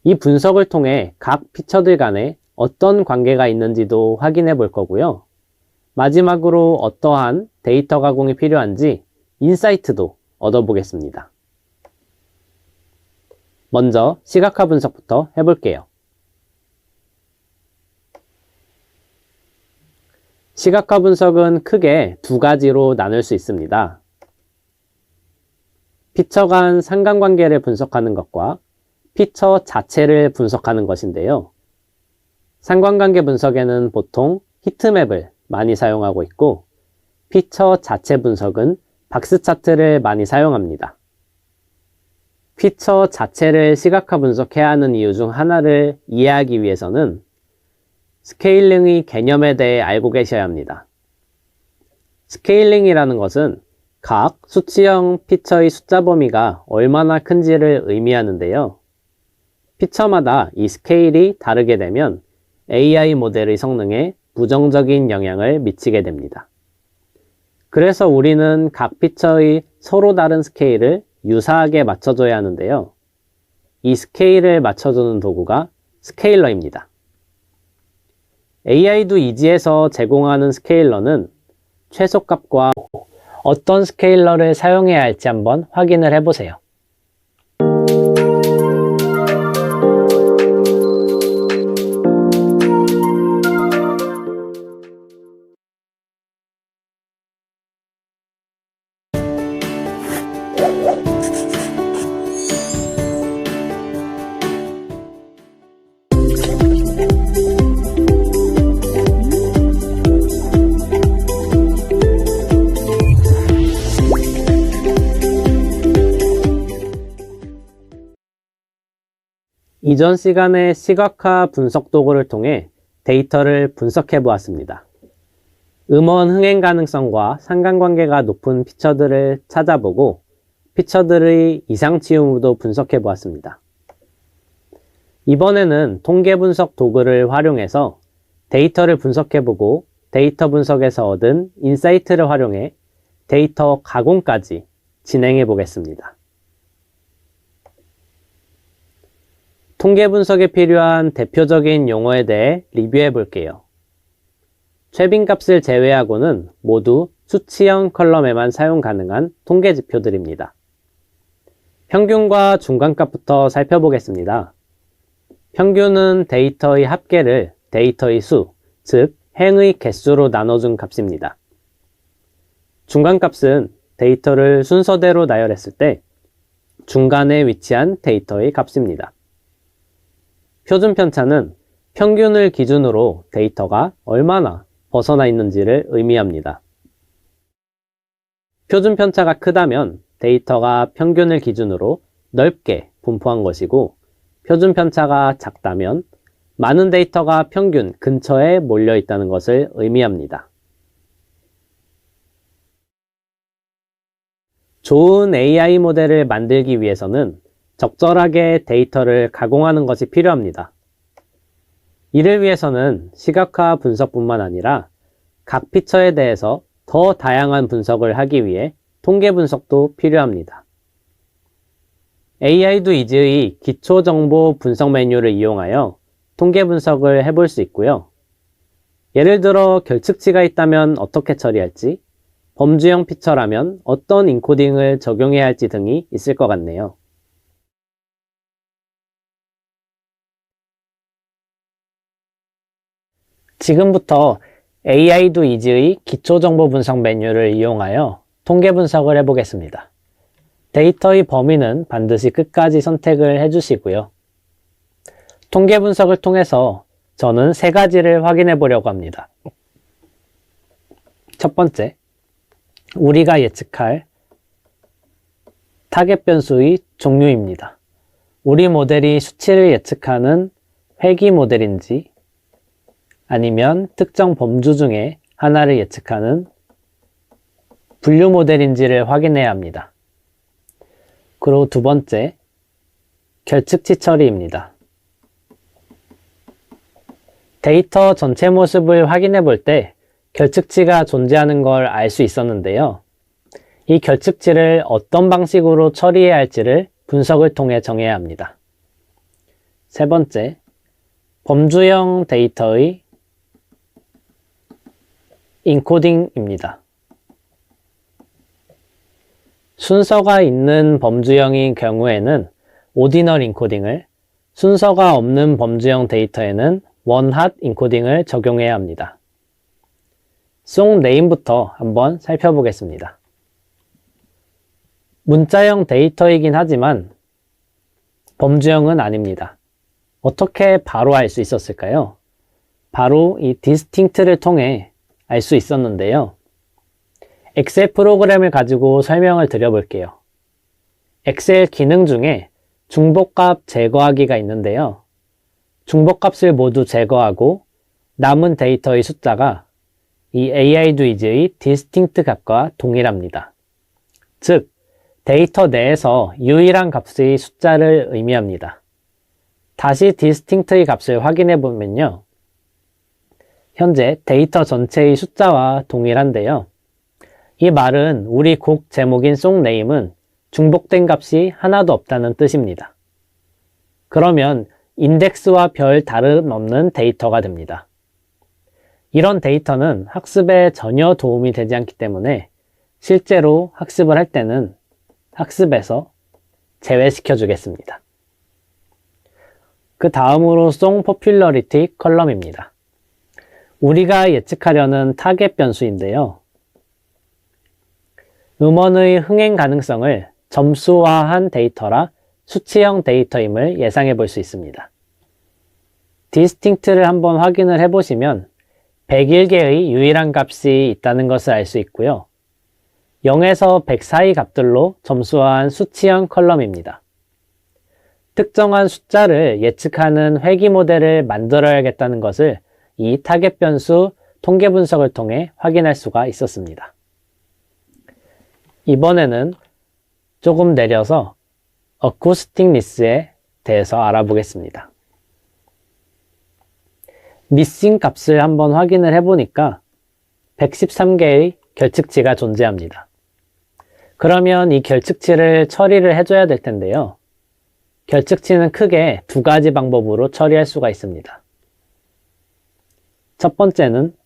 이 분석을 통해 각 피처들 간에 어떤 관계가 있는지도 확인해 볼 거고요. 마지막으로 어떠한 데이터 가공이 필요한지 인사이트도 얻어보겠습니다. 먼저 시각화 분석부터 해볼게요. 시각화 분석은 크게 두 가지로 나눌 수 있습니다. 피처 간 상관관계를 분석하는 것과 피처 자체를 분석하는 것인데요. 상관관계 분석에는 보통 히트맵을 많이 사용하고 있고, 피처 자체 분석은 박스 차트를 많이 사용합니다. 피처 자체를 시각화 분석해야 하는 이유 중 하나를 이해하기 위해서는 스케일링의 개념에 대해 알고 계셔야 합니다. 스케일링이라는 것은 각 수치형 피처의 숫자 범위가 얼마나 큰지를 의미하는데요. 피처마다 이 스케일이 다르게 되면 AI 모델의 성능에 부정적인 영향을 미치게 됩니다. 그래서 우리는 각 피처의 서로 다른 스케일을 유사하게 맞춰줘야 하는데요. 이 스케일을 맞춰주는 도구가 스케일러입니다. AI도 이지에서 제공하는 스케일러는 최소값과 어떤 스케일러를 사용해야 할지 한번 확인을 해보세요. 이전 시간에 시각화 분석 도구를 통해 데이터를 분석해 보았습니다. 음원 흥행 가능성과 상관관계가 높은 피처들을 찾아보고 피처들의 이상치 유무도 분석해 보았습니다. 이번에는 통계 분석 도구를 활용해서 데이터를 분석해 보고 데이터 분석에서 얻은 인사이트를 활용해 데이터 가공까지 진행해 보겠습니다. 통계 분석에 필요한 대표적인 용어에 대해 리뷰해 볼게요. 최빈값을 제외하고는 모두 수치형 컬럼에만 사용 가능한 통계 지표들입니다. 평균과 중간값부터 살펴보겠습니다. 평균은 데이터의 합계를 데이터의 수, 즉 행의 개수로 나눠준 값입니다. 중간값은 데이터를 순서대로 나열했을 때 중간에 위치한 데이터의 값입니다. 표준편차는 평균을 기준으로 데이터가 얼마나 벗어나 있는지를 의미합니다. 표준편차가 크다면 데이터가 평균을 기준으로 넓게 분포한 것이고, 표준편차가 작다면 많은 데이터가 평균 근처에 몰려 있다는 것을 의미합니다. 좋은 AI 모델을 만들기 위해서는 적절하게 데이터를 가공하는 것이 필요합니다. 이를 위해서는 시각화 분석뿐만 아니라 각 피처에 대해서 더 다양한 분석을 하기 위해 통계 분석도 필요합니다. AI도 이지의 기초정보 분석 메뉴를 이용하여 통계 분석을 해볼 수 있고요. 예를 들어 결측치가 있다면 어떻게 처리할지, 범주형 피처라면 어떤 인코딩을 적용해야 할지 등이 있을 것 같네요. 지금부터 AI도 이지의 기초정보 분석 메뉴를 이용하여 통계 분석을 해보겠습니다. 데이터의 범위는 반드시 끝까지 선택을 해주시고요. 통계 분석을 통해서 저는 세 가지를 확인해 보려고 합니다. 첫 번째, 우리가 예측할 타겟 변수의 종류입니다. 우리 모델이 수치를 예측하는 회귀 모델인지 아니면 특정 범주 중에 하나를 예측하는 분류 모델인지를 확인해야 합니다. 그리고 두 번째, 결측치 처리입니다. 데이터 전체 모습을 확인해 볼 때 결측치가 존재하는 걸 알 수 있었는데요. 이 결측치를 어떤 방식으로 처리해야 할지를 분석을 통해 정해야 합니다. 세 번째, 범주형 데이터의 인코딩입니다. 순서가 있는 범주형인 경우에는 오디널 인코딩을, 순서가 없는 범주형 데이터에는 원핫 인코딩을 적용해야 합니다. 송 네임부터 한번 살펴보겠습니다. 문자형 데이터이긴 하지만 범주형은 아닙니다. 어떻게 바로 알 수 있었을까요? 바로 이 distinct를 통해 알 수 있었는데요. 엑셀 프로그램을 가지고 설명을 드려볼게요. 엑셀 기능 중에 중복값 제거하기가 있는데요. 중복값을 모두 제거하고 남은 데이터의 숫자가 이 AIDWIG의 distinct 값과 동일합니다. 즉, 데이터 내에서 유일한 값의 숫자를 의미합니다. 다시 distinct의 값을 확인해 보면요. 현재 데이터 전체의 숫자와 동일한데요. 이 말은 우리 곡 제목인 송네임은 중복된 값이 하나도 없다는 뜻입니다. 그러면 인덱스와 별 다름없는 데이터가 됩니다. 이런 데이터는 학습에 전혀 도움이 되지 않기 때문에 실제로 학습을 할 때는 학습에서 제외시켜 주겠습니다. 그 다음으로 송 포퓰러리티 컬럼입니다. 우리가 예측하려는 타겟 변수인데요. 음원의 흥행 가능성을 점수화한 데이터라 수치형 데이터임을 예상해 볼 수 있습니다. distinct를 한번 확인을 해보시면 101개의 유일한 값이 있다는 것을 알 수 있고요. 0에서 100 사이 값들로 점수화한 수치형 컬럼입니다. 특정한 숫자를 예측하는 회귀 모델을 만들어야겠다는 것을 이 타겟 변수 통계 분석을 통해 확인할 수가 있었습니다. 이번에는 조금 내려서 어쿠스틱니스에 대해서 알아보겠습니다. 미싱 값을 한번 확인을 해보니까 113개의 결측치가 존재합니다. 그러면 이 결측치를 처리를 해줘야 될 텐데요. 결측치는 크게 두 가지 방법으로 처리할 수가 있습니다. 첫 번째는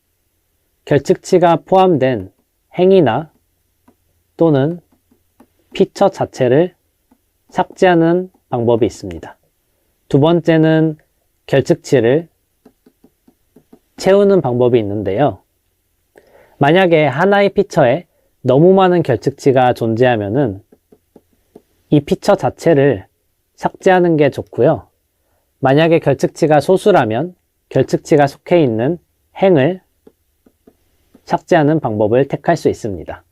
결측치가 포함된 행이나 또는 피처 자체를 삭제하는 방법이 있습니다. 두 번째는 결측치를 채우는 방법이 있는데요. 만약에 하나의 피처에 너무 많은 결측치가 존재하면은 이 피처 자체를 삭제하는 게 좋고요. 만약에 결측치가 소수라면 결측치가 속해 있는 행을 삭제하는 방법을 택할 수 있습니다.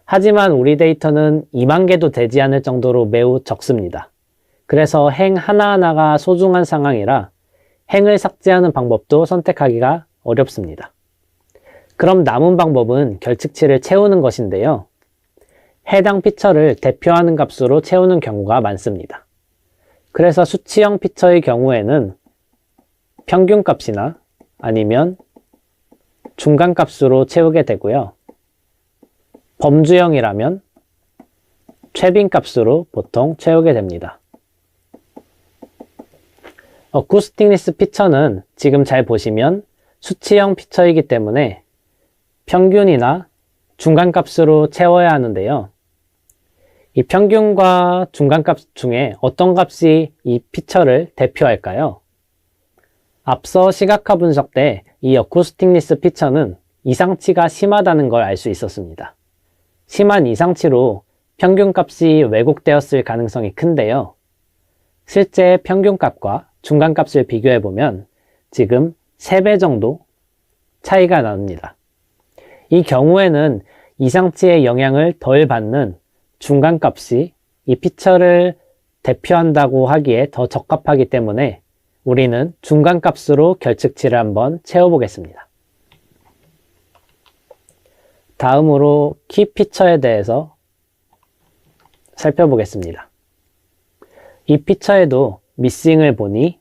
하지만 우리 데이터는 2만 개도 되지 않을 정도로 매우 적습니다. 그래서 행 하나하나가 소중한 상황이라 행을 삭제하는 방법도 선택하기가 어렵습니다. 그럼 남은 방법은 결측치를 채우는 것인데요. 해당 피처를 대표하는 값으로 채우는 경우가 많습니다. 그래서 수치형 피처의 경우에는 평균값이나 아니면 중간값으로 채우게 되고요. 범주형이라면 최빈값으로 보통 채우게 됩니다. 어쿠스틱니스 피처는 지금 잘 보시면 수치형 피처이기 때문에 평균이나 중간값으로 채워야 하는데요. 이 평균과 중간값 중에 어떤 값이 이 피처를 대표할까요? 앞서 시각화 분석 때 이 어쿠스틱니스 피처는 이상치가 심하다는 걸 알 수 있었습니다. 심한 이상치로 평균값이 왜곡되었을 가능성이 큰데요. 실제 평균값과 중간값을 비교해보면 지금 3배 정도 차이가 납니다. 이 경우에는 이상치의 영향을 덜 받는 중간값이 이 피처를 대표한다고 하기에 더 적합하기 때문에 우리는 중간값으로 결측치를 한번 채워보겠습니다. 다음으로 키 피처에 대해서 살펴보겠습니다. 이 피처에도 미싱을 보니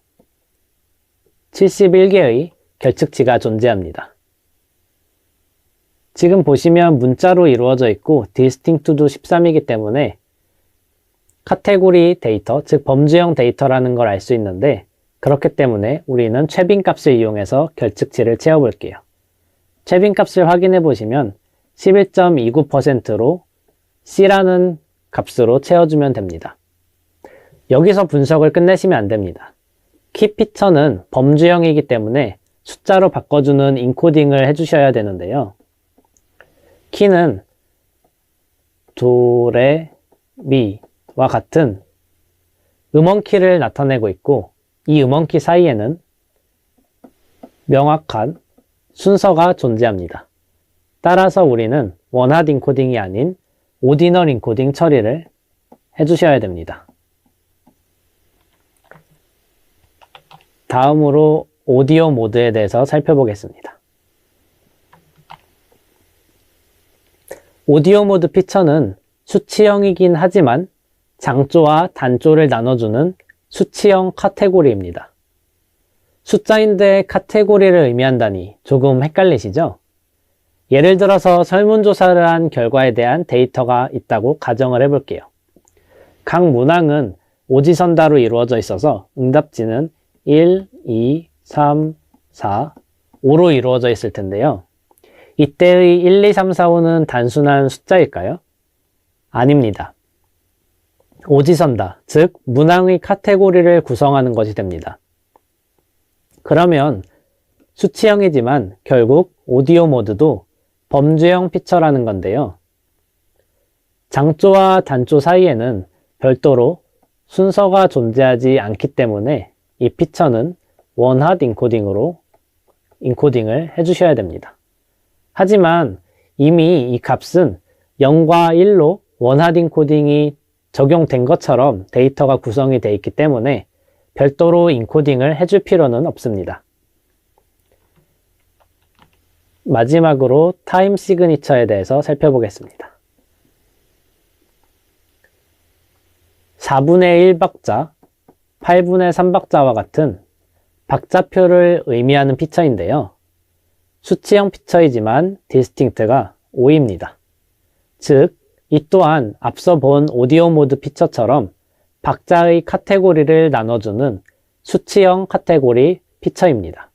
71개의 결측치가 존재합니다. 지금 보시면 문자로 이루어져 있고 distinct도 13이기 때문에 카테고리 데이터, 즉 범주형 데이터라는 걸 알 수 있는데 그렇기 때문에 우리는 최빈값을 이용해서 결측치를 채워볼게요. 최빈값을 확인해 보시면 11.29%로 C라는 값으로 채워주면 됩니다. 여기서 분석을 끝내시면 안 됩니다. 키 피처는 범주형이기 때문에 숫자로 바꿔주는 인코딩을 해주셔야 되는데요. 키는 도, 레, 미와 같은 음원키를 나타내고 있고 이 음원키 사이에는 명확한 순서가 존재합니다. 따라서 우리는 원하드 인코딩이 아닌 오디널 인코딩 처리를 해주셔야 됩니다. 다음으로 오디오 모드에 대해서 살펴보겠습니다. 오디오 모드 피처는 수치형이긴 하지만 장조와 단조를 나눠주는 수치형 카테고리입니다. 숫자인데 카테고리를 의미한다니 조금 헷갈리시죠? 예를 들어서 설문조사를 한 결과에 대한 데이터가 있다고 가정을 해볼게요. 각 문항은 오지선다로 이루어져 있어서 응답지는 1, 2, 3, 4, 5로 이루어져 있을 텐데요. 이때의 1, 2, 3, 4, 5는 단순한 숫자일까요? 아닙니다. 오지선다, 즉 문항의 카테고리를 구성하는 것이 됩니다. 그러면 수치형이지만 결국 오디오 모드도 범주형 피처라는 건데요. 장조와 단조 사이에는 별도로 순서가 존재하지 않기 때문에 이 피처는 원하드 인코딩으로 인코딩을 해주셔야 됩니다. 하지만 이미 이 값은 0과 1로 원하드 인코딩이 적용된 것처럼 데이터가 구성이 되어 있기 때문에 별도로 인코딩을 해줄 필요는 없습니다. 마지막으로 타임 시그니처에 대해서 살펴보겠습니다. 4분의 1박자, 8분의 3박자와 같은 박자표를 의미하는 피처인데요. 수치형 피처이지만 디스팅트가 5입니다. 즉, 이 또한 앞서 본 오디오 모드 피처처럼 박자의 카테고리를 나눠주는 수치형 카테고리 피처입니다.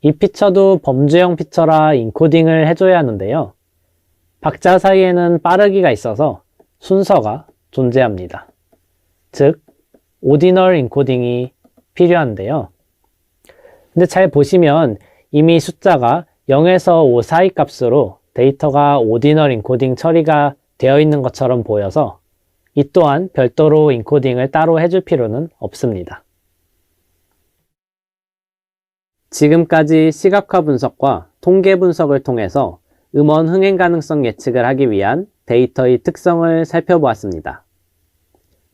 이 피처도 범주형 피처라 인코딩을 해줘야 하는데요. 박자 사이에는 빠르기가 있어서 순서가 존재합니다. 즉, 오디널 인코딩이 필요한데요. 근데 잘 보시면 이미 숫자가 0에서 5 사이 값으로 데이터가 오디널 인코딩 처리가 되어 있는 것처럼 보여서 이 또한 별도로 인코딩을 따로 해줄 필요는 없습니다. 지금까지 시각화 분석과 통계 분석을 통해서 음원 흥행 가능성 예측을 하기 위한 데이터의 특성을 살펴보았습니다.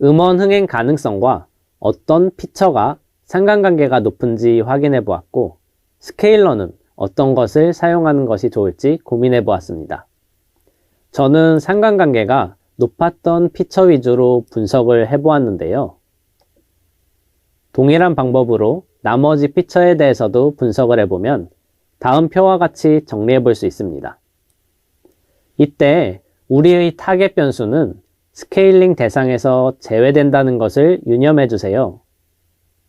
음원 흥행 가능성과 어떤 피처가 상관관계가 높은지 확인해 보았고, 스케일러는 어떤 것을 사용하는 것이 좋을지 고민해 보았습니다. 저는 상관관계가 높았던 피처 위주로 분석을 해보았는데요. 동일한 방법으로 나머지 피처에 대해서도 분석을 해보면 다음 표와 같이 정리해 볼 수 있습니다. 이때 우리의 타겟 변수는 스케일링 대상에서 제외된다는 것을 유념해 주세요.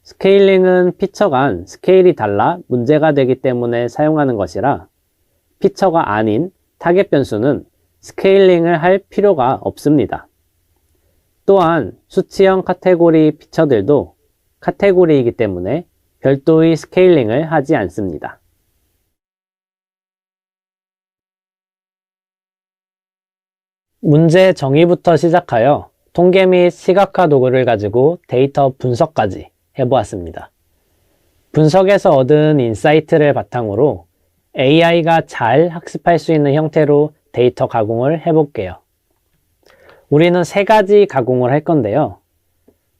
스케일링은 피처 간 스케일이 달라 문제가 되기 때문에 사용하는 것이라 피처가 아닌 타겟 변수는 스케일링을 할 필요가 없습니다. 또한 수치형 카테고리 피처들도 카테고리이기 때문에 별도의 스케일링을 하지 않습니다. 문제 정의부터 시작하여 통계 및 시각화 도구를 가지고 데이터 분석까지 해보았습니다. 분석에서 얻은 인사이트를 바탕으로 AI가 잘 학습할 수 있는 형태로 데이터 가공을 해볼게요. 우리는 3가지 가공을 할 건데요.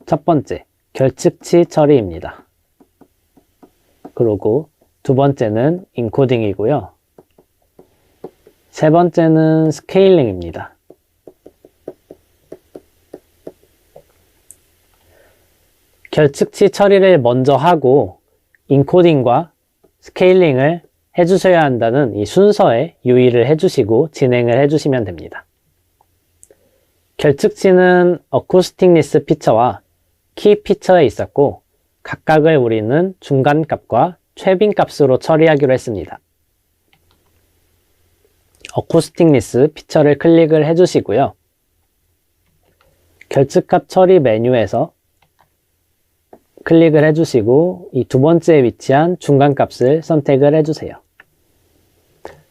첫 번째, 결측치 처리입니다. 그리고 두 번째는 인코딩이고요. 세 번째는 스케일링입니다. 결측치 처리를 먼저 하고 인코딩과 스케일링을 해주셔야 한다는 이 순서에 유의를 해주시고 진행을 해주시면 됩니다. 결측치는 어쿠스틱니스 피처와 키 피처에 있었고, 각각을 우리는 중간값과 최빈값으로 처리하기로 했습니다. 어쿠스틱니스 피처를 클릭을 해주시고요. 결측값 처리 메뉴에서 클릭을 해주시고 이 두 번째에 위치한 중간값을 선택을 해주세요.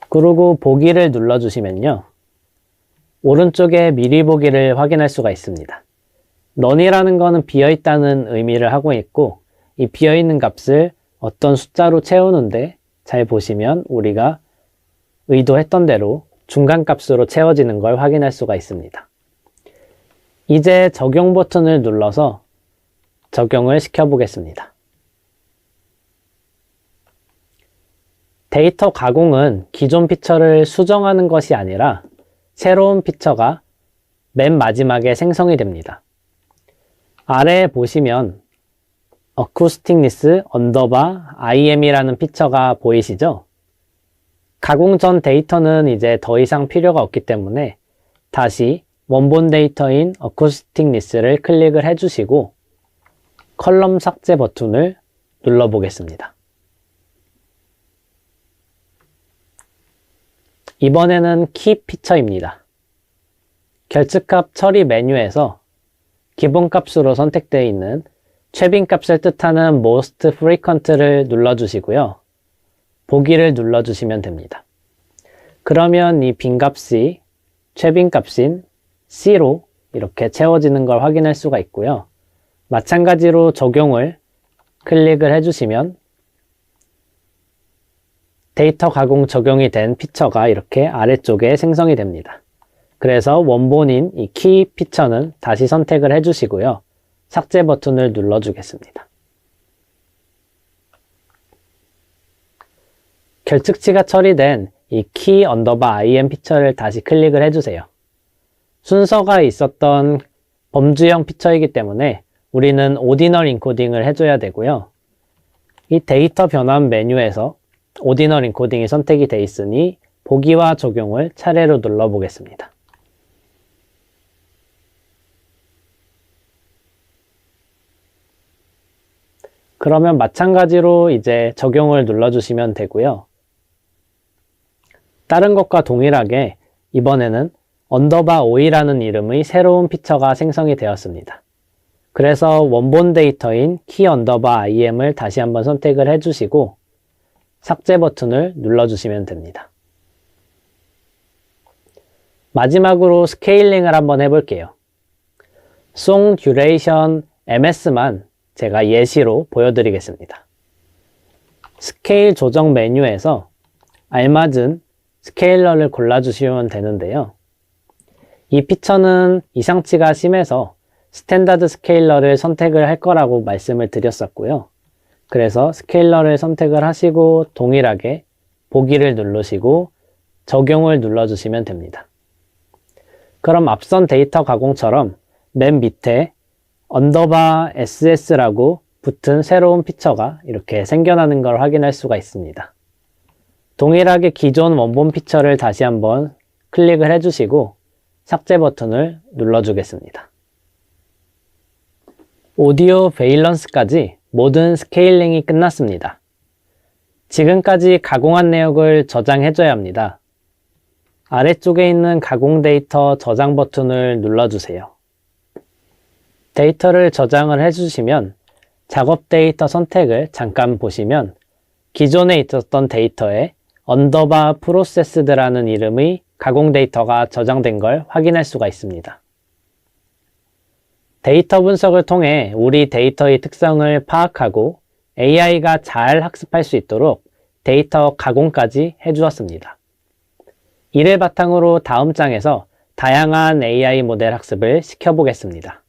그리고 보기를 눌러주시면요. 오른쪽에 미리 보기를 확인할 수가 있습니다. none이라는 거는 비어있다는 의미를 하고 있고 이 비어있는 값을 어떤 숫자로 채우는데 잘 보시면 우리가 의도했던 대로 중간값으로 채워지는 걸 확인할 수가 있습니다. 이제 적용 버튼을 눌러서 적용을 시켜보겠습니다. 데이터 가공은 기존 피처를 수정하는 것이 아니라 새로운 피처가 맨 마지막에 생성이 됩니다. 아래에 보시면 어쿠스틱니스 언더바 IM이라는 피처가 보이시죠? 가공 전 데이터는 이제 더 이상 필요가 없기 때문에 다시 원본 데이터인 어쿠스틱니스를 클릭을 해주시고 컬럼 삭제 버튼을 눌러보겠습니다. 이번에는 키 피처입니다. 결측값 처리 메뉴에서 기본값으로 선택되어 있는 최빈값을 뜻하는 most frequent를 눌러주시고요. 보기를 눌러주시면 됩니다. 그러면 이 빈값이 최빈값인 C로 이렇게 채워지는 걸 확인할 수가 있고요. 마찬가지로 적용을 클릭을 해주시면 데이터 가공 적용이 된 피처가 이렇게 아래쪽에 생성이 됩니다. 그래서 원본인 이 키 피처는 다시 선택을 해주시고요. 삭제 버튼을 눌러주겠습니다. 결측치가 처리된 이 키 언더바 IM 피처를 다시 클릭을 해주세요. 순서가 있었던 범주형 피처이기 때문에 우리는 오디널 인코딩을 해줘야 되고요. 이 데이터 변환 메뉴에서 오디널 인코딩이 선택이 되어 있으니 보기와 적용을 차례로 눌러보겠습니다. 그러면 마찬가지로 이제 적용을 눌러주시면 되고요. 다른 것과 동일하게 이번에는 언더바 o이라는 이름의 새로운 피처가 생성이 되었습니다. 그래서 원본 데이터인 키 언더바 IM을 다시 한번 선택을 해주시고 삭제 버튼을 눌러주시면 됩니다. 마지막으로 스케일링을 한번 해볼게요. Song Duration MS만 제가 예시로 보여드리겠습니다. 스케일 조정 메뉴에서 알맞은 스케일러를 골라주시면 되는데요. 이 피처는 이상치가 심해서 스탠다드 스케일러를 선택을 할 거라고 말씀을 드렸었고요. 그래서 스케일러를 선택을 하시고 동일하게 보기를 누르시고 적용을 눌러주시면 됩니다. 그럼 앞선 데이터 가공처럼 맨 밑에 언더바 SS라고 붙은 새로운 피처가 이렇게 생겨나는 걸 확인할 수가 있습니다. 동일하게 기존 원본 피처를 다시 한번 클릭을 해주시고 삭제 버튼을 눌러주겠습니다. 오디오 베일런스까지 모든 스케일링이 끝났습니다. 지금까지 가공한 내역을 저장해줘야 합니다. 아래쪽에 있는 가공 데이터 저장 버튼을 눌러주세요. 데이터를 저장을 해주시면 작업 데이터 선택을 잠깐 보시면 기존에 있었던 데이터에 언더바 프로세스드라는 이름의 가공 데이터가 저장된 걸 확인할 수가 있습니다. 데이터 분석을 통해 우리 데이터의 특성을 파악하고 AI가 잘 학습할 수 있도록 데이터 가공까지 해주었습니다. 이를 바탕으로 다음 장에서 다양한 AI 모델 학습을 시켜보겠습니다.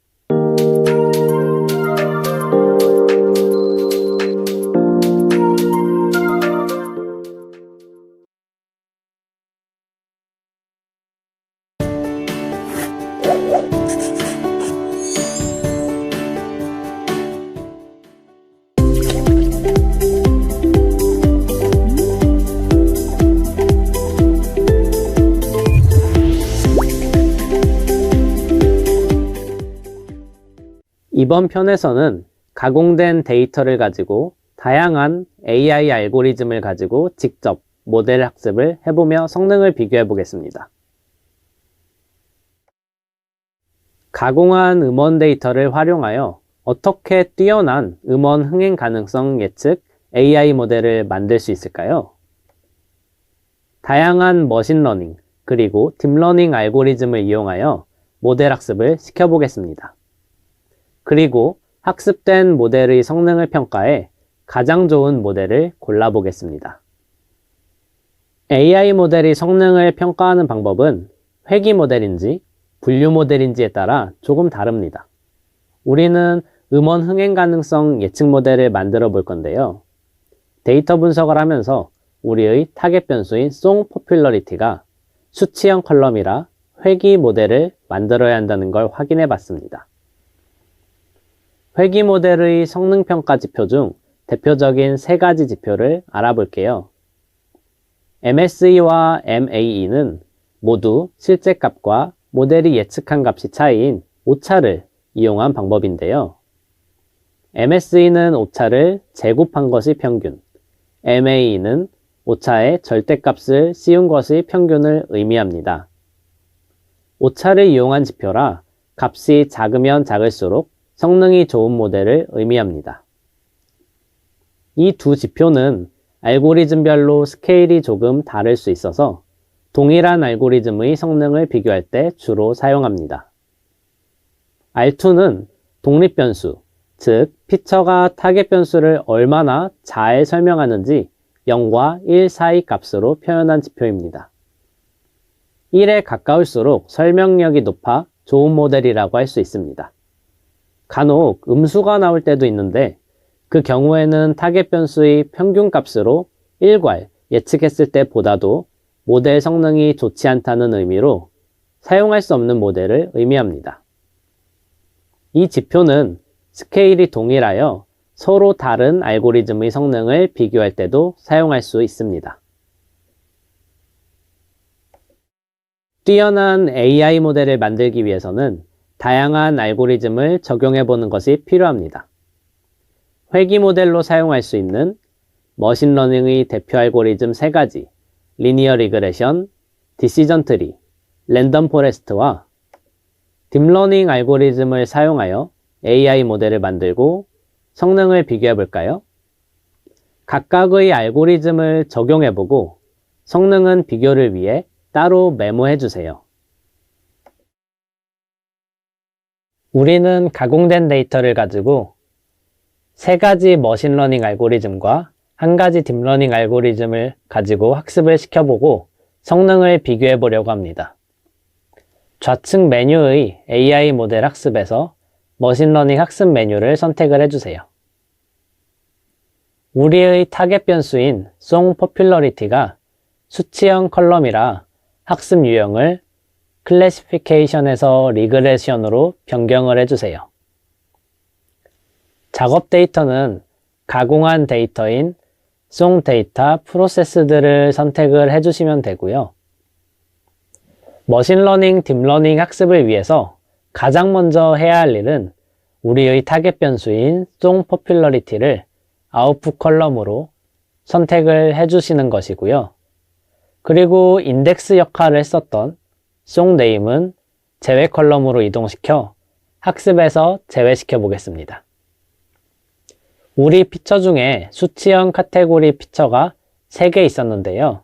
이번 편에서는 가공된 데이터를 가지고 다양한 AI 알고리즘을 가지고 직접 모델 학습을 해보며 성능을 비교해 보겠습니다. 가공한 음원 데이터를 활용하여 어떻게 뛰어난 음원 흥행 가능성 예측 AI 모델을 만들 수 있을까요? 다양한 머신러닝 그리고 딥러닝 알고리즘을 이용하여 모델 학습을 시켜보겠습니다. 그리고 학습된 모델의 성능을 평가해 가장 좋은 모델을 골라보겠습니다. AI 모델의 성능을 평가하는 방법은 회귀 모델인지 분류 모델인지에 따라 조금 다릅니다. 우리는 음원 흥행 가능성 예측 모델을 만들어 볼 건데요. 데이터 분석을 하면서 우리의 타겟 변수인 송 포퓰러리티가 수치형 컬럼이라 회귀 모델을 만들어야 한다는 걸 확인해 봤습니다. 회귀 모델의 성능 평가 지표 중 대표적인 세 가지 지표를 알아볼게요. MSE와 MAE는 모두 실제 값과 모델이 예측한 값이 차이인 오차를 이용한 방법인데요. MSE는 오차를 제곱한 것이 평균, MAE는 오차의 절대값을 씌운 것이 평균을 의미합니다. 오차를 이용한 지표라 값이 작으면 작을수록 성능이 좋은 모델을 의미합니다. 이 두 지표는 알고리즘별로 스케일이 조금 다를 수 있어서 동일한 알고리즘의 성능을 비교할 때 주로 사용합니다. R2는 독립변수, 즉 피처가 타겟 변수를 얼마나 잘 설명하는지 0과 1 사이 값으로 표현한 지표입니다. 1에 가까울수록 설명력이 높아 좋은 모델이라고 할 수 있습니다. 간혹 음수가 나올 때도 있는데 그 경우에는 타겟 변수의 평균 값으로 일괄 예측했을 때보다도 모델 성능이 좋지 않다는 의미로 사용할 수 없는 모델을 의미합니다. 이 지표는 스케일이 동일하여 서로 다른 알고리즘의 성능을 비교할 때도 사용할 수 있습니다. 뛰어난 AI 모델을 만들기 위해서는 다양한 알고리즘을 적용해 보는 것이 필요합니다. 회귀 모델로 사용할 수 있는 머신러닝의 대표 알고리즘 3가지, 리니어 리그레션, 디시전 트리, 랜덤 포레스트와 딥러닝 알고리즘을 사용하여 AI 모델을 만들고 성능을 비교해 볼까요? 각각의 알고리즘을 적용해 보고 성능은 비교를 위해 따로 메모해 주세요. 우리는 가공된 데이터를 가지고 3가지 머신러닝 알고리즘과 1가지 딥러닝 알고리즘을 가지고 학습을 시켜보고 성능을 비교해 보려고 합니다. 좌측 메뉴의 AI 모델 학습에서 머신러닝 학습 메뉴를 선택을 해주세요. 우리의 타겟 변수인 송 포퓰러리티가 수치형 컬럼이라 학습 유형을 클래시피케이션에서 리그레션으로 변경을 해주세요. 작업 데이터는 가공한 데이터인 송 데이터 프로세스들을 선택을 해주시면 되고요. 머신러닝, 딥러닝 학습을 위해서 가장 먼저 해야 할 일은 우리의 타겟 변수인 송 포퓰러리티를 아웃풋 컬럼으로 선택을 해주시는 것이고요. 그리고 인덱스 역할을 했었던 송 네임은 제외 컬럼으로 이동시켜 학습에서 제외시켜 보겠습니다. 우리 피처 중에 수치형 카테고리 피처가 3개 있었는데요.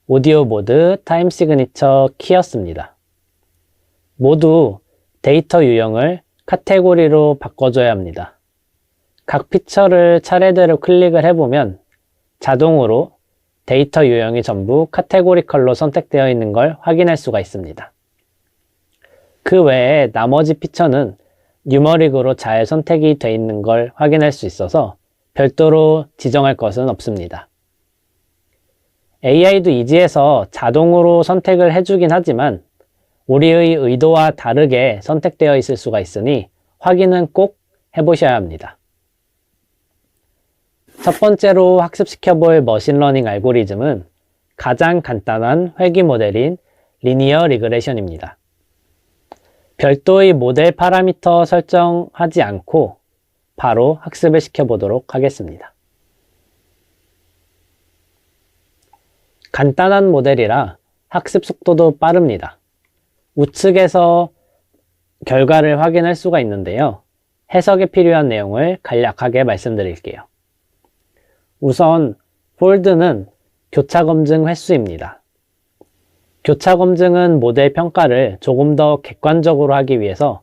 오디오 모드, 타임 시그니처, 키였습니다. 모두 데이터 유형을 카테고리로 바꿔줘야 합니다. 각 피처를 차례대로 클릭을 해보면 자동으로 데이터 유형이 전부 카테고리 컬러 선택되어 있는 걸 확인할 수가 있습니다. 그 외에 나머지 피처는 뉴머릭으로 잘 선택이 되어 있는 걸 확인할 수 있어서 별도로 지정할 것은 없습니다. AI도 이지에서 자동으로 선택을 해주긴 하지만 우리의 의도와 다르게 선택되어 있을 수가 있으니 확인은 꼭 해보셔야 합니다. 첫 번째로 학습시켜 볼 머신러닝 알고리즘은 가장 간단한 회귀 모델인 리니어 리그레션입니다. 별도의 모델 파라미터 설정하지 않고 바로 학습을 시켜보도록 하겠습니다. 간단한 모델이라 학습 속도도 빠릅니다. 우측에서 결과를 확인할 수가 있는데요. 해석에 필요한 내용을 간략하게 말씀드릴게요. 우선 폴드는 교차검증 횟수입니다. 교차검증은 모델 평가를 조금 더 객관적으로 하기 위해서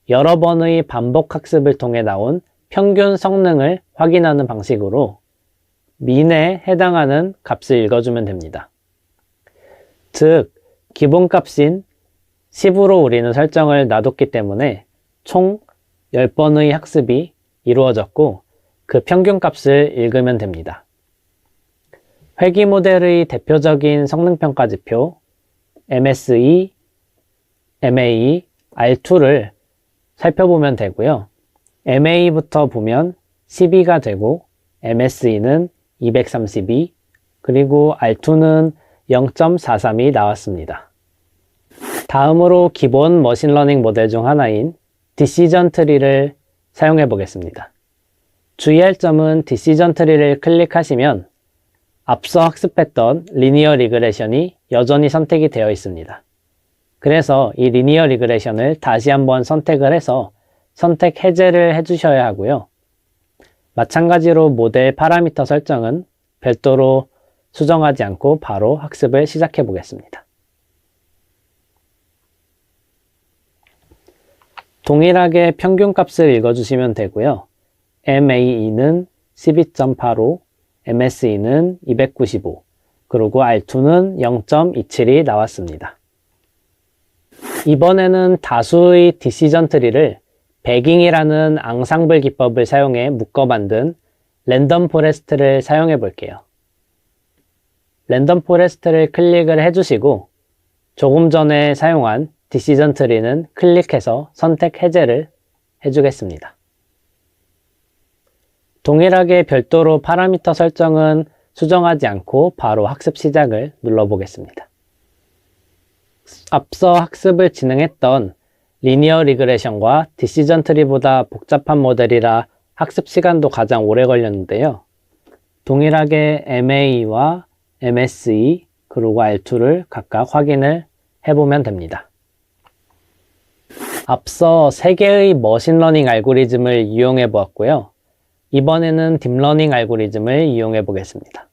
여러 번의 반복 학습을 통해 나온 평균 성능을 확인하는 방식으로 민에 해당하는 값을 읽어주면 됩니다. 즉, 기본값인 10으로 우리는 설정을 놔뒀기 때문에 총 10번의 학습이 이루어졌고 그 평균값을 읽으면 됩니다. 회귀 모델의 대표적인 성능평가 지표 MSE, MAE, R2를 살펴보면 되고요. MAE부터 보면 12가 되고 MSE는 232, 그리고 R2는 0.43이 나왔습니다. 다음으로 기본 머신러닝 모델 중 하나인 디시전 트리를 사용해 보겠습니다. 주의할 점은 디시전 트리를 클릭하시면 앞서 학습했던 리니어 리그레션이 여전히 선택이 되어 있습니다. 그래서 이 리니어 리그레션을 다시 한번 선택을 해서 선택 해제를 해주셔야 하고요. 마찬가지로 모델 파라미터 설정은 별도로 수정하지 않고 바로 학습을 시작해 보겠습니다. 동일하게 평균값을 읽어주시면 되고요. MAE는 12.85, MSE는 295, 그리고 R2는 0.27이 나왔습니다. 이번에는 다수의 디시전 트리를 배깅이라는 앙상블 기법을 사용해 묶어 만든 랜덤 포레스트를 사용해 볼게요. 랜덤 포레스트를 클릭을 해주시고 조금 전에 사용한 디시전 트리는 클릭해서 선택 해제를 해주겠습니다. 동일하게 별도로 파라미터 설정은 수정하지 않고 바로 학습 시작을 눌러보겠습니다. 앞서 학습을 진행했던 리니어 리그레션과 디시전 트리보다 복잡한 모델이라 학습 시간도 가장 오래 걸렸는데요. 동일하게 MAE와 MSE 그리고 R2를 각각 확인을 해보면 됩니다. 앞서 3개의 머신러닝 알고리즘을 이용해 보았고요. 이번에는 딥러닝 알고리즘을 이용해 보겠습니다.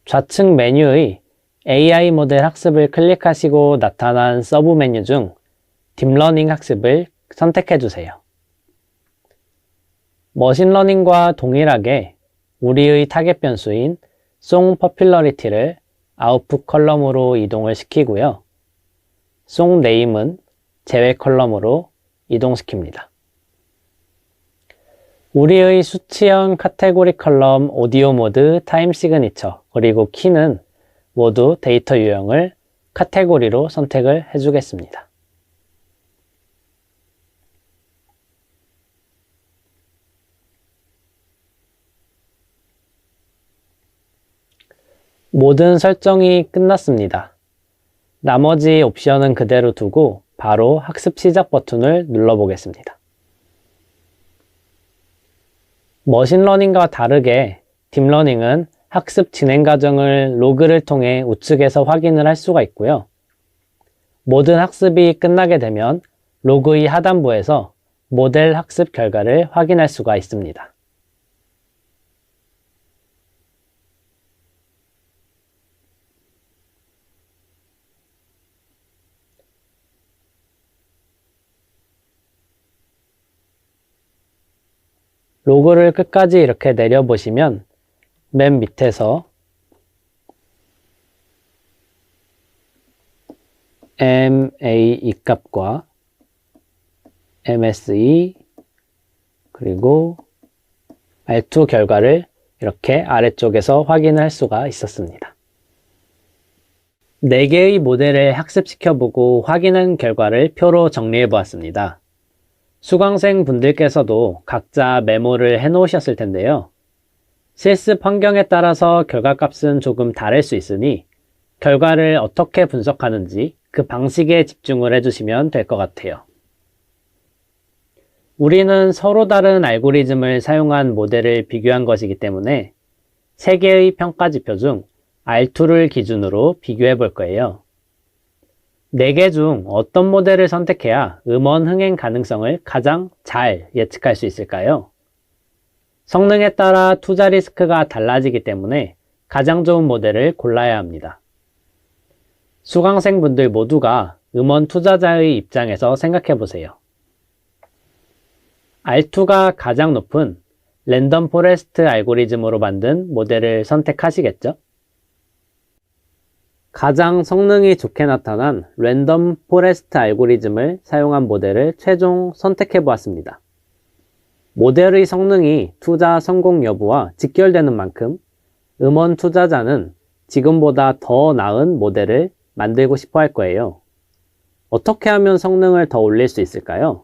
좌측 메뉴의 AI 모델 학습을 클릭하시고 나타난 서브 메뉴 중 딥러닝 학습을 선택해 주세요. 머신러닝과 동일하게 우리의 타겟 변수인 송 퍼퓰러리티를 아웃풋 컬럼으로 이동을 시키고요. 송 네임은 제외 컬럼으로 이동시킵니다. 우리의 수치형 카테고리 컬럼 오디오 모드, 타임 시그니처, 그리고 키는 모두 데이터 유형을 카테고리로 선택을 해주겠습니다. 모든 설정이 끝났습니다. 나머지 옵션은 그대로 두고 바로 학습 시작 버튼을 눌러보겠습니다. 머신러닝과 다르게 딥러닝은 학습 진행 과정을 로그를 통해 우측에서 확인을 할 수가 있고요. 모든 학습이 끝나게 되면 로그의 하단부에서 모델 학습 결과를 확인할 수가 있습니다. 로그를 끝까지 이렇게 내려보시면 맨 밑에서 MAE 값과 MSE 그리고 R2 결과를 이렇게 아래쪽에서 확인할 수가 있었습니다. 4개의 모델을 학습시켜보고 확인한 결과를 표로 정리해 보았습니다. 수강생 분들께서도 각자 메모를 해 놓으셨을 텐데요. 실습 환경에 따라서 결과값은 조금 다를 수 있으니 결과를 어떻게 분석하는지 그 방식에 집중을 해주시면 될 것 같아요. 우리는 서로 다른 알고리즘을 사용한 모델을 비교한 것이기 때문에 3개의 평가지표 중 R2를 기준으로 비교해 볼 거예요. 4개 중 어떤 모델을 선택해야 음원 흥행 가능성을 가장 잘 예측할 수 있을까요? 성능에 따라 투자 리스크가 달라지기 때문에 가장 좋은 모델을 골라야 합니다. 수강생분들 모두가 음원 투자자의 입장에서 생각해 보세요. R2가 가장 높은 랜덤 포레스트 알고리즘으로 만든 모델을 선택하시겠죠? 가장 성능이 좋게 나타난 랜덤 포레스트 알고리즘을 사용한 모델을 최종 선택해 보았습니다. 모델의 성능이 투자 성공 여부와 직결되는 만큼 음원 투자자는 지금보다 더 나은 모델을 만들고 싶어 할 거예요. 어떻게 하면 성능을 더 올릴 수 있을까요?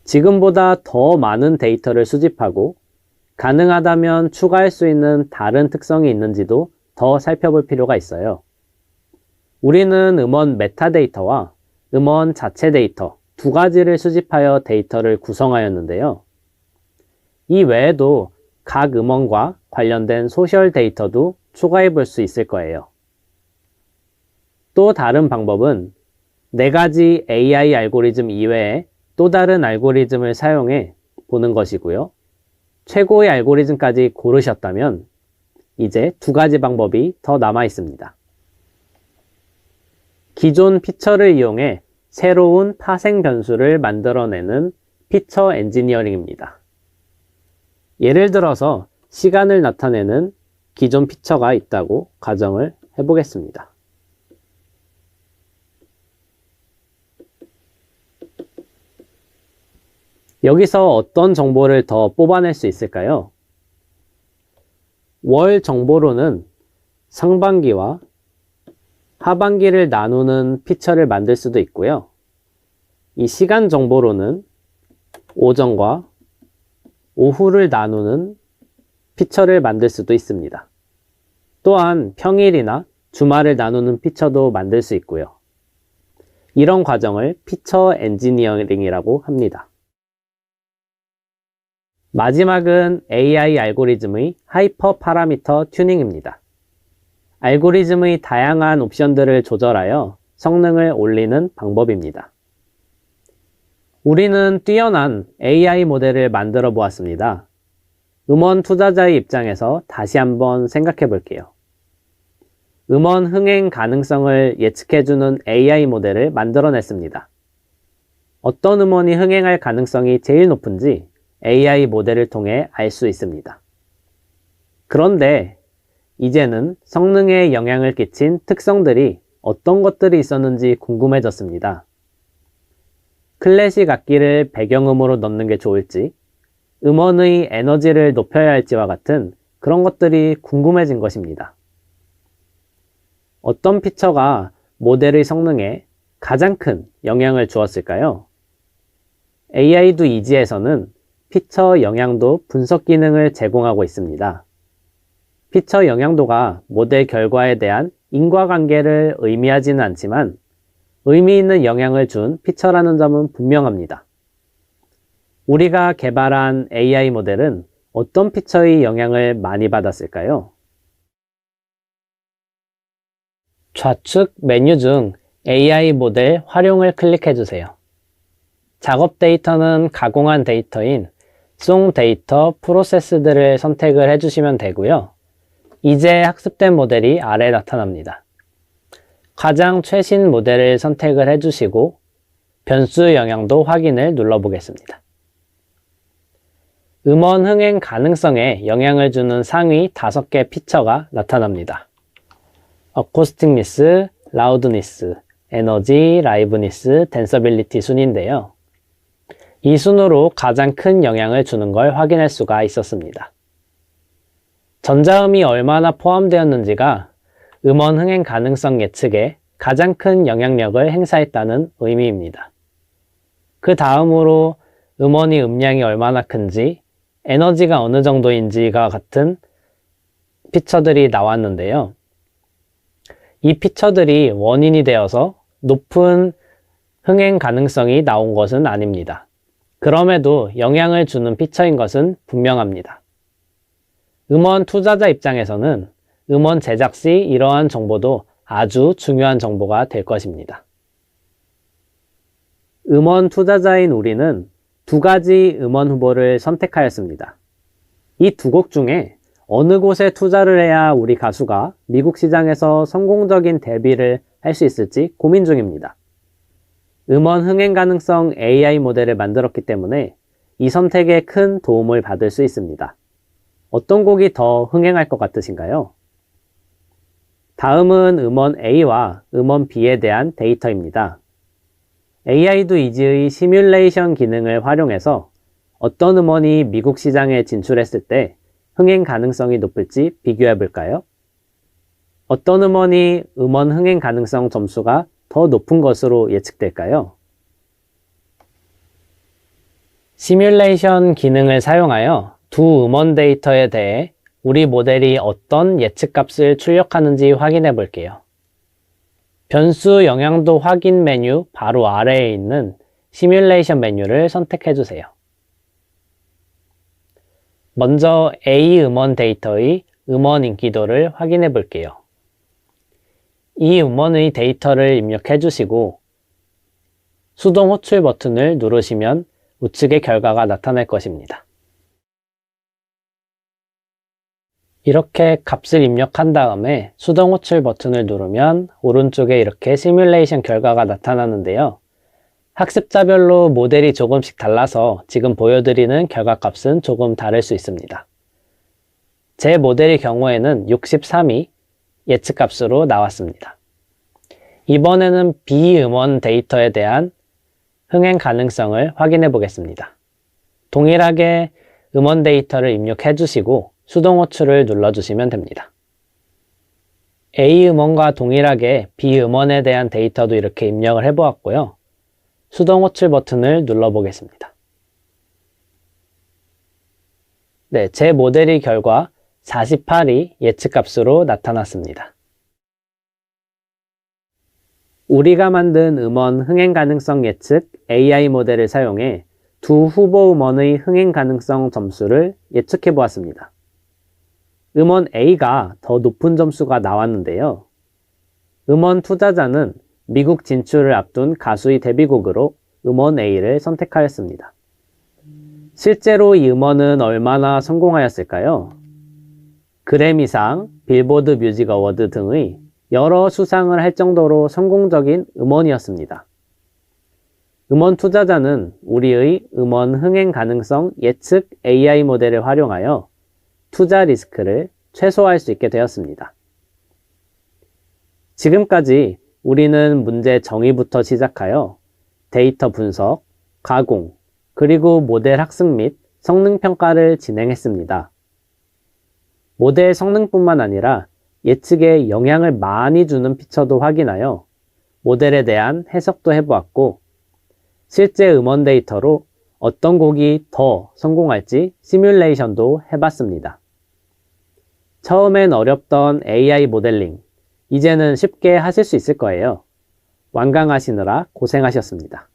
지금보다 더 많은 데이터를 수집하고 가능하다면 추가할 수 있는 다른 특성이 있는지도 더 살펴볼 필요가 있어요. 우리는 음원 메타데이터와 음원 자체 데이터 2가지를 수집하여 데이터를 구성하였는데요. 이 외에도 각 음원과 관련된 소셜 데이터도 추가해 볼 수 있을 거예요. 또 다른 방법은 4가지 AI 알고리즘 이외에 또 다른 알고리즘을 사용해 보는 것이고요. 최고의 알고리즘까지 고르셨다면 이제 2가지 방법이 더 남아 있습니다. 기존 피처를 이용해 새로운 파생 변수를 만들어내는 피처 엔지니어링입니다. 예를 들어서 시간을 나타내는 기존 피처가 있다고 가정을 해보겠습니다. 여기서 어떤 정보를 더 뽑아낼 수 있을까요? 월 정보로는 상반기와 하반기를 나누는 피처를 만들 수도 있고요. 이 시간 정보로는 오전과 오후를 나누는 피처를 만들 수도 있습니다. 또한 평일이나 주말을 나누는 피처도 만들 수 있고요. 이런 과정을 피처 엔지니어링이라고 합니다. 마지막은 AI 알고리즘의 하이퍼 파라미터 튜닝입니다. 알고리즘의 다양한 옵션들을 조절하여 성능을 올리는 방법입니다. 우리는 뛰어난 AI 모델을 만들어 보았습니다. 음원 투자자의 입장에서 다시 한번 생각해 볼게요. 음원 흥행 가능성을 예측해주는 AI 모델을 만들어냈습니다. 어떤 음원이 흥행할 가능성이 제일 높은지 AI 모델을 통해 알 수 있습니다. 그런데 이제는 성능에 영향을 끼친 특성들이 어떤 것들이 있었는지 궁금해졌습니다. 클래식 악기를 배경음으로 넣는 게 좋을지, 음원의 에너지를 높여야 할지와 같은 그런 것들이 궁금해진 것입니다. 어떤 피처가 모델의 성능에 가장 큰 영향을 주었을까요? AI-Do Easy에서는 피처 영향도 분석 기능을 제공하고 있습니다. 피처 영향도가 모델 결과에 대한 인과관계를 의미하지는 않지만 의미 있는 영향을 준 피처라는 점은 분명합니다. 우리가 개발한 AI 모델은 어떤 피처의 영향을 많이 받았을까요? 좌측 메뉴 중 AI 모델 활용을 클릭해 주세요. 작업 데이터는 가공한 데이터인 송 데이터 프로세스들을 선택을 해주시면 되고요. 이제 학습된 모델이 아래에 나타납니다. 가장 최신 모델을 선택을 해주시고 변수 영향도 확인을 눌러보겠습니다. 음원 흥행 가능성에 영향을 주는 상위 5개 피처가 나타납니다. 어코스틱니스, 라우드니스, 에너지, 라이브니스, 댄서빌리티 순인데요. 이 순으로 가장 큰 영향을 주는 걸 확인할 수가 있었습니다. 전자음이 얼마나 포함되었는지가 음원 흥행 가능성 예측에 가장 큰 영향력을 행사했다는 의미입니다. 그 다음으로 음원이 음량이 얼마나 큰지, 에너지가 어느 정도인지가 같은 피처들이 나왔는데요. 이 피처들이 원인이 되어서 높은 흥행 가능성이 나온 것은 아닙니다. 그럼에도 영향을 주는 피처인 것은 분명합니다. 음원 투자자 입장에서는 음원 제작 시 이러한 정보도 아주 중요한 정보가 될 것입니다. 음원 투자자인 우리는 두 가지 음원 후보를 선택하였습니다. 이 두 곡 중에 어느 곳에 투자를 해야 우리 가수가 미국 시장에서 성공적인 데뷔를 할 수 있을지 고민 중입니다. 음원 흥행 가능성 AI 모델을 만들었기 때문에 이 선택에 큰 도움을 받을 수 있습니다. 어떤 곡이 더 흥행할 것 같으신가요? 다음은 음원 A와 음원 B에 대한 데이터입니다. AI도 이지의 시뮬레이션 기능을 활용해서 어떤 음원이 미국 시장에 진출했을 때 흥행 가능성이 높을지 비교해 볼까요? 어떤 음원이 음원 흥행 가능성 점수가 더 높은 것으로 예측될까요? 시뮬레이션 기능을 사용하여 두 음원 데이터에 대해 우리 모델이 어떤 예측값을 출력하는지 확인해 볼게요. 변수 영향도 확인 메뉴 바로 아래에 있는 시뮬레이션 메뉴를 선택해 주세요. 먼저 A 음원 데이터의 음원 인기도를 확인해 볼게요. 이 음원의 데이터를 입력해 주시고 수동 호출 버튼을 누르시면 우측의 결과가 나타날 것입니다. 이렇게 값을 입력한 다음에 수동 호출 버튼을 누르면 오른쪽에 이렇게 시뮬레이션 결과가 나타나는데요. 학습자별로 모델이 조금씩 달라서 지금 보여드리는 결과값은 조금 다를 수 있습니다. 제 모델의 경우에는 63이 예측값으로 나왔습니다. 이번에는 B 음원 데이터에 대한 흥행 가능성을 확인해 보겠습니다. 동일하게 음원 데이터를 입력해 주시고 수동 호출을 눌러주시면 됩니다. A 음원과 동일하게 B 음원에 대한 데이터도 이렇게 입력을 해보았고요. 수동 호출 버튼을 눌러보겠습니다. 네, 제 모델의 결과 48이 예측값으로 나타났습니다. 우리가 만든 음원 흥행 가능성 예측 AI 모델을 사용해 두 후보 음원의 흥행 가능성 점수를 예측해 보았습니다. 음원 A가 더 높은 점수가 나왔는데요. 음원 투자자는 미국 진출을 앞둔 가수의 데뷔곡으로 음원 A를 선택하였습니다. 실제로 이 음원은 얼마나 성공하였을까요? 그래미상, 빌보드 뮤직 어워드 등의 여러 수상을 할 정도로 성공적인 음원이었습니다. 음원 투자자는 우리의 음원 흥행 가능성 예측 AI 모델을 활용하여 투자 리스크를 최소화할 수 있게 되었습니다. 지금까지 우리는 문제 정의부터 시작하여 데이터 분석, 가공, 그리고 모델 학습 및 성능 평가를 진행했습니다. 모델 성능뿐만 아니라 예측에 영향을 많이 주는 피처도 확인하여 모델에 대한 해석도 해보았고 실제 음원 데이터로 어떤 곡이 더 성공할지 시뮬레이션도 해봤습니다. 처음엔 어렵던 AI 모델링, 이제는 쉽게 하실 수 있을 거예요. 완강하시느라 고생하셨습니다.